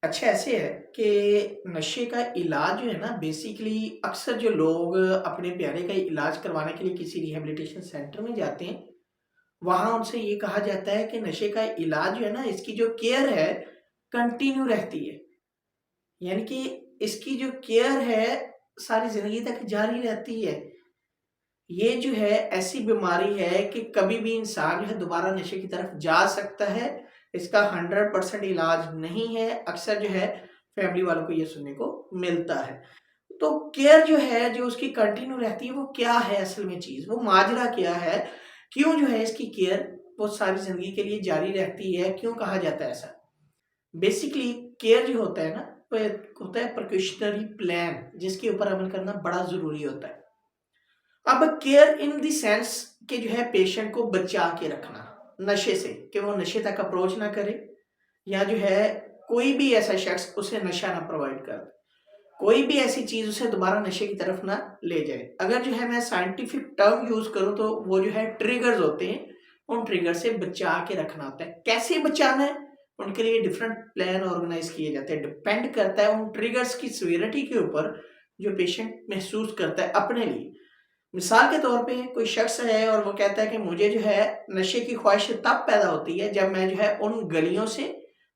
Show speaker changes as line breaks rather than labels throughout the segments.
अच्छा ऐसे है कि नशे का इलाज जो है ना बेसिकली अक्सर जो लोग अपने प्यारे का इलाज करवाने के लिए किसी रिहैबिलिटेशन सेंटर में जाते हैं, वहाँ उनसे ये कहा जाता है कि नशे का इलाज जो है ना इसकी जो केयर है कंटिन्यू रहती है। यानी कि इसकी जो केयर है सारी ज़िंदगी तक जारी रहती है। ये जो है ऐसी बीमारी है कि कभी भी इंसान जो है दोबारा नशे की तरफ जा सकता है। इसका 100% इलाज नहीं है। अक्सर जो है फैमिली वालों को ये सुनने को मिलता है। तो केयर जो है जो उसकी कंटिन्यू रहती है वो क्या है असल में चीज़? वो माजरा क्या है? क्यों जो है इसकी केयर वो सारी ज़िंदगी के लिए जारी रहती है? क्यों कहा जाता है ऐसा? बेसिकली केयर जो होता है ना, वो एक होता है प्रिकॉशनरी प्लान जिसके ऊपर अमल करना बड़ा ज़रूरी होता है। अब केयर इन द सेंस कि जो है पेशेंट को बचा के रखना नशे से, कि वो नशे तक अप्रोच ना करे या जो है कोई भी ऐसा शख्स उसे नशा ना प्रोवाइड कर दे। कोई भी ऐसी चीज़ उसे दोबारा नशे की तरफ ना ले जाए। अगर जो है मैं साइंटिफिक टर्म यूज़ करूँ तो वो जो है ट्रिगर्स होते हैं, उन ट्रिगर से बचा के रखना होता है। कैसे बचाना है? उनके लिए डिफरेंट प्लान ऑर्गेनाइज़ किए जाते हैं। डिपेंड करता है उन ट्रिगर्स की सीवियरिटी के ऊपर जो पेशेंट महसूस करता है अपने लिए। मिसाल के तौर पे कोई शख्स है और वो कहता है कि मुझे जो है नशे की ख्वाहिश तब पैदा होती है जब मैं जो है उन गलियों से,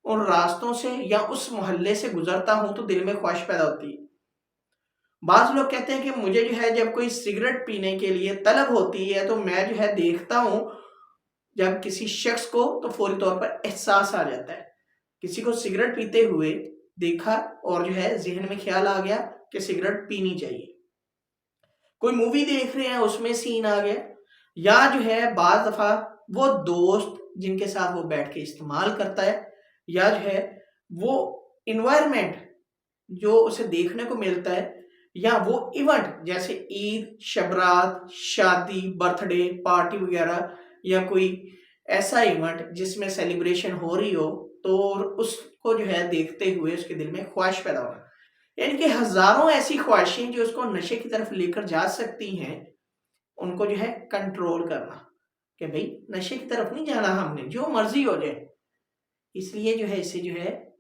उन रास्तों से या उस मोहल्ले से गुजरता हूँ तो दिल में ख्वाहिश पैदा होती है। बाज़ लोग कहते हैं कि मुझे जो है जब कोई सिगरेट पीने के लिए तलब होती है तो मैं जो है देखता हूँ जब किसी शख्स को तो फौरी तौर पर एहसास आ जाता है। किसी को सिगरेट पीते हुए देखा और जो है ज़हन में ख़्याल आ गया कि सिगरेट पीनी चाहिए। कोई मूवी देख रहे हैं उसमें सीन आ गया, या जो है बाज़ दफ़ा वो दोस्त जिनके साथ वो बैठ के इस्तेमाल करता है, या जो है वो एनवायरनमेंट जो उसे देखने को मिलता है, या वो इवेंट जैसे ईद, शब-रात, शादी, बर्थडे पार्टी वगैरह, या कोई ऐसा इवेंट जिसमें सेलिब्रेशन हो रही हो, तो उसको जो है देखते हुए उसके दिल में ख्वाहिश पैदा होना। यानी कि हज़ारों ऐसी ख्वाहिशें जो उसको नशे की तरफ लेकर जा सकती हैं, उनको जो है कंट्रोल करना, कि भई नशे की तरफ नहीं जाना हमने, जो मर्ज़ी हो जाए। इसलिए जो है इसे जो है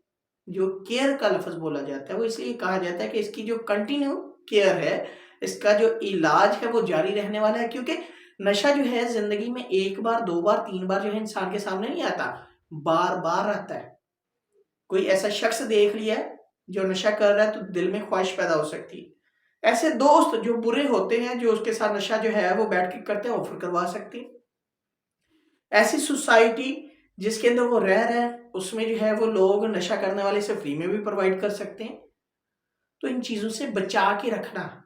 जो केयर का लफ़्ज़ बोला जाता है, वो इसलिए कहा जाता है कि इसकी जो कंटिन्यू केयर है, इसका जो इलाज है वो जारी रहने वाला है, क्योंकि नशा जो है ज़िंदगी में 1 बार, 2 बार, 3 बार जो है इंसान के सामने नहीं आता, बार-बार आता है। कोई ऐसा शख्स देख लिया है, जो नशा कर रहा है तो दिल में ख्वाहिश पैदा हो सकती है। ऐसे दोस्त जो बुरे होते हैं, जो उसके साथ नशा जो है वो बैठ के करते हैं, ऑफ़र करवा सकती है। ऐसी सोसाइटी जिसके अंदर वो रह रहा है, उसमें जो है वो लोग नशा करने वाले से फ्री में भी प्रोवाइड कर सकते हैं। तो इन चीज़ों से बचा के रखना।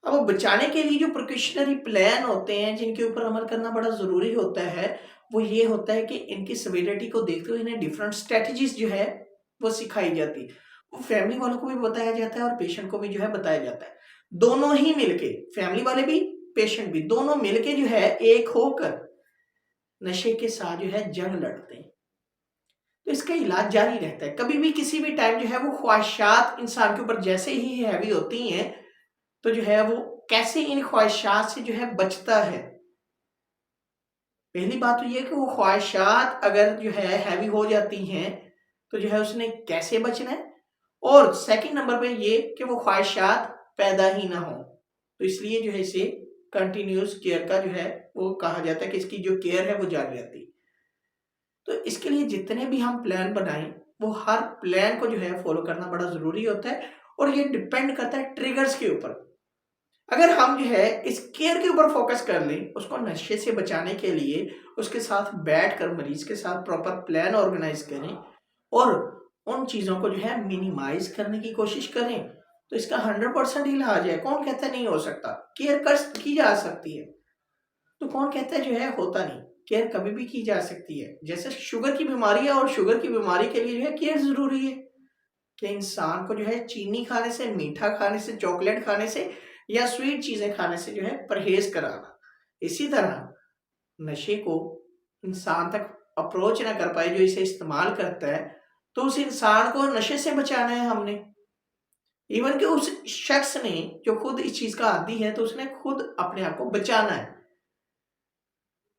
अब वो बचाने के लिए जो प्रिकॉशनरी प्लान होते हैं, जिनके ऊपर अमल करना बड़ा ज़रूरी होता है, वो ये होता है कि इनकी सिवियरिटी को देखते हुए इन्हें डिफरेंट स्ट्रैटेजीज़ जो है, वो सिखाई जाती है। वो फैमिली वालों को भी बताया जाता है और पेशेंट को भी जो है बताया जाता है। दोनों ही मिलके, फैमिली वाले भी, पेशेंट भी, दोनों मिलके जो है एक होकर नशे के साथ जो है जंग लड़ते हैं। तो इसका इलाज जारी रहता है। कभी भी किसी भी टाइम जो है वो ख्वाहिशात इंसान के ऊपर जैसे ही हैवी होती हैं, तो जो है वो कैसे इन ख्वाहिशात से जो है बचता है। पहली बात तो ये है कि वो ख्वाहिशात अगर जो है हैवी हो जाती हैं, तो जो है उसने कैसे बचना है, और सेकंड नंबर पे ये कि वो ख्वाहिशात पैदा ही ना हो। तो इसलिए जो है इसे कंटिन्यूअस केयर का जो है वो कहा जाता है कि इसकी जो केयर है वो जारी रहती है। तो इसके लिए जितने भी हम प्लान बनाएँ, वो हर प्लान को जो है फॉलो करना बड़ा ज़रूरी होता है, और ये डिपेंड करता है ट्रिगर्स के ऊपर। अगर हम जो है इस केयर के ऊपर फोकस कर लें, उसको नशे से बचाने के लिए उसके साथ बैठकर मरीज़ के साथ प्रॉपर प्लान ऑर्गेनाइज़ करें और उन चीज़ों को जो है मिनिमाइज़ करने की कोशिश करें, तो इसका 100% इलाज है। कौन कहता है नहीं हो सकता? केयर कर की जा सकती है। तो कौन कहता है जो है होता नहीं? केयर कभी भी की जा सकती है। जैसे शुगर की बीमारी है, और शुगर की बीमारी के लिए जो है केयर ज़रूरी है, कि इंसान को जो है चीनी खाने से, मीठा खाने से, चॉकलेट खाने से या स्वीट चीज़ें खाने से जो है परहेज़ कराना। इसी तरह नशे को इंसान तक अप्रोच ना कर पाए जो इसे इस्तेमाल करता है, तो उस इंसान को नशे से बचाना है हमने। इवन कि उस शख्स ने जो खुद इस चीज़ का आदी है, तो उसने खुद अपने आप को बचाना है।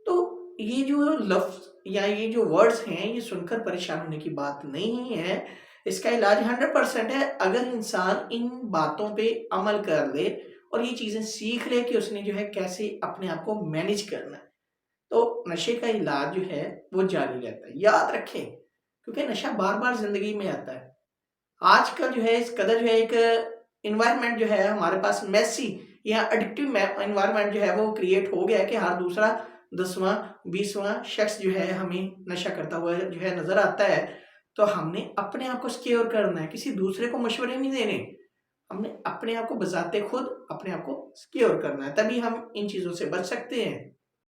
तो ये जो लफ्ज़ या ये जो वर्ड्स हैं, ये सुनकर परेशान होने की बात नहीं है। اس کا علاج 100% ہے اگر انسان ان باتوں پہ عمل کر لے اور یہ چیزیں سیکھ لے کہ اس نے جو ہے کیسے اپنے آپ کو مینج کرنا ہے، تو نشے کا علاج جو ہے وہ جاری رہتا ہے۔ یاد رکھیں کیونکہ نشہ بار بار زندگی میں آتا ہے، آج کل جو ہے اس قدر جو ہے ایک انوائرمنٹ جو ہے ہمارے پاس میسی یا ایڈکٹیو انوائرمنٹ جو ہے وہ کریٹ ہو گیا ہے کہ ہر دوسرا 10واں 20واں شخص جو ہے ہمیں نشہ کرتا ہوا جو ہے نظر آتا ہے۔ تو ہم نے اپنے آپ کو سکیور کرنا ہے، کسی دوسرے کو مشورے نہیں دینے، ہم نے اپنے آپ کو بذات خود اپنے آپ کو سکیور کرنا ہے، تبھی ہم ان چیزوں سے بچ سکتے ہیں۔